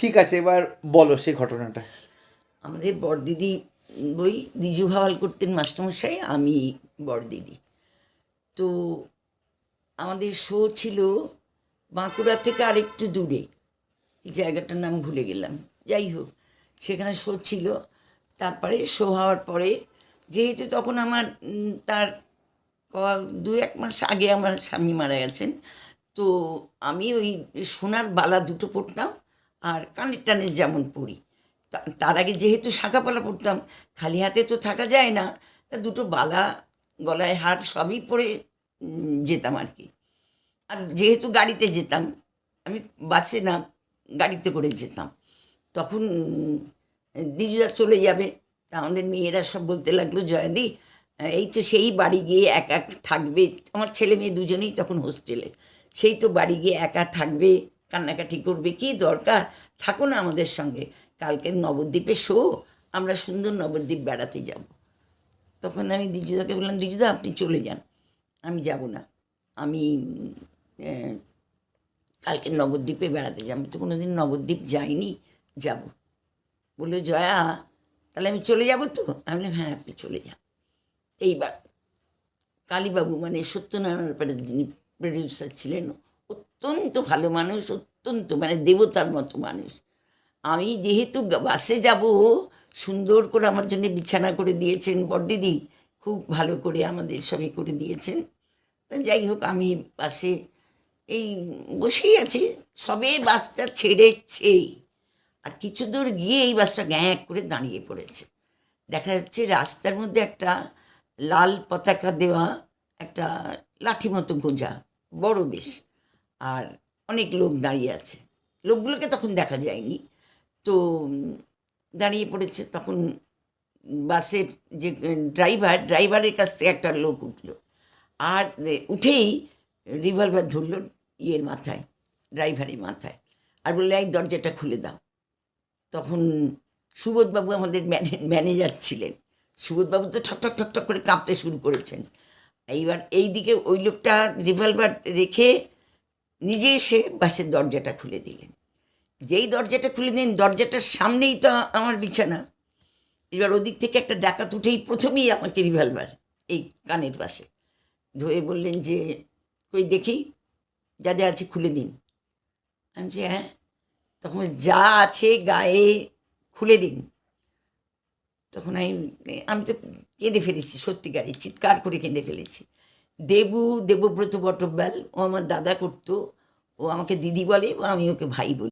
ঠিক আছে, এবার বলো সেই ঘটনাটা। আমাদের বড়দিদি ওই দ্বিজু ভাওয়াল করতেন মাস্টারমশাই, আমি বড়দিদি। তো আমাদের শো ছিল বাঁকুড়া থেকে আরেকটু দূরে, এই জায়গাটার নাম ভুলে গেলাম, যাই হোক সেখানে শো ছিল। তারপরে শো হওয়ার পরে যেহেতু তখন আমার তার দু এক মাস আগে আমার স্বামী মারা গেছেন, তো আমি ওই সোনার বালা দুটো পরতাম আর কানের টানের যেমন পরি। তার আগে যেহেতু শাঁখাপালা পরতাম, খালি হাতে তো থাকা যায় না, তা দুটো বালা, গলায় হার সবই পরে যেতাম আর কি। আর যেহেতু গাড়িতে যেতাম, আমি বাসে না গাড়িতে করে যেতাম, তখন দিদিরা চলে যাবে, তা আমাদের মেয়েরা সব বলতে লাগলো, জয়াদি এই তো সেই বাড়ি গিয়ে একা থাকবে, আমার ছেলে মেয়ে দুজনেই তখন হোস্টেলে, সেই তো বাড়ি গিয়ে একা থাকবে, কান্নাকাটি করবে, কী দরকার, থাকো না আমাদের সঙ্গে, কালকে নবদ্বীপে শো, আমরা সুন্দর নবদ্বীপ বেড়াতে যাব। তখন আমি দিজুদাকে বললাম, দিজুদা আপনি চলে যান, আমি যাব না, আমি কালকে নবদ্বীপে বেড়াতে যাব, আমি তো কোনো দিন নবদ্বীপ যাইনি, যাব। বললো, জয়া তাহলে আমি চলে যাব তো? আমি বললাম, হ্যাঁ আপনি চলে যান। এইবার কালীবাবু মানে সত্যনারায়ণ ব্যাপারে যিনি প্রডিউসার ছিলেন, অত্যন্ত ভালো মানুষ, অত্যন্ত মানে দেবতার মতো মানুষ। আমি যেহেতু বাসে যাব, সুন্দর করে আমার জন্য বিছানা করে দিয়েছেন বড়দিদি, খুব ভালো করে আমাদের সবই করে দিয়েছেন। তা যাই হোক আমি বাসে এই বসেই আছি, সবে বাসটা ছেড়েছেই, আর কিছু দূর গিয়ে এই বাসটা গ্যাঁ করে দাঁড়িয়ে পড়েছে। দেখা যাচ্ছে রাস্তার মধ্যে একটা লাল পতাকা দেওয়া একটা লাঠি মতো গোঁজা, বড় বেশ, আর অনেক লোক দাঁড়িয়ে আছে। লোকগুলোকে তখন দেখা যায়নি। তো দাঁড়িয়ে পড়েছে, তখন বাসের যে ড্রাইভারের কাছ থেকে একটা লোক উঠলো, আর উঠেই রিভলভার ধরল ইয়ের মাথায়, ড্রাইভারের মাথায়, আর বললে, এই দরজাটা খুলে দাও। তখন সুবোধবাবু আমাদের ম্যানেজার ছিলেন, সুবোধবাবু তো ঠকঠক ঠকঠক করে কাঁপতে শুরু করেছেন। এইবার এই দিকে ওই লোকটা রিভলভার রেখে নিজে এসে বাসের দরজাটা খুলে দিলেন। যেই দরজাটা খুলে দিন, দরজাটার সামনেই তো আমার বিছানা। এবার ওদিক থেকে একটা ডাকাত উঠেই প্রথমেই আমাকে রিভলভার এই কানের পাশে ধরে বললেন যে, কই দেখি যা যা আছে খুলে দিন। আমি যে হ্যাঁ। তখন যা আছে গায়ে খুলে দিন। তখন আমি তো কেঁদে ফেলেছি, সত্যিকারে চিৎকার করে কেঁদে ফেলেছি। দেবব্রত বটব্যাল, ও আমার দাদা করতো, ও আমাকে দিদি বলে, ও আমি ওকে ভাই বলি।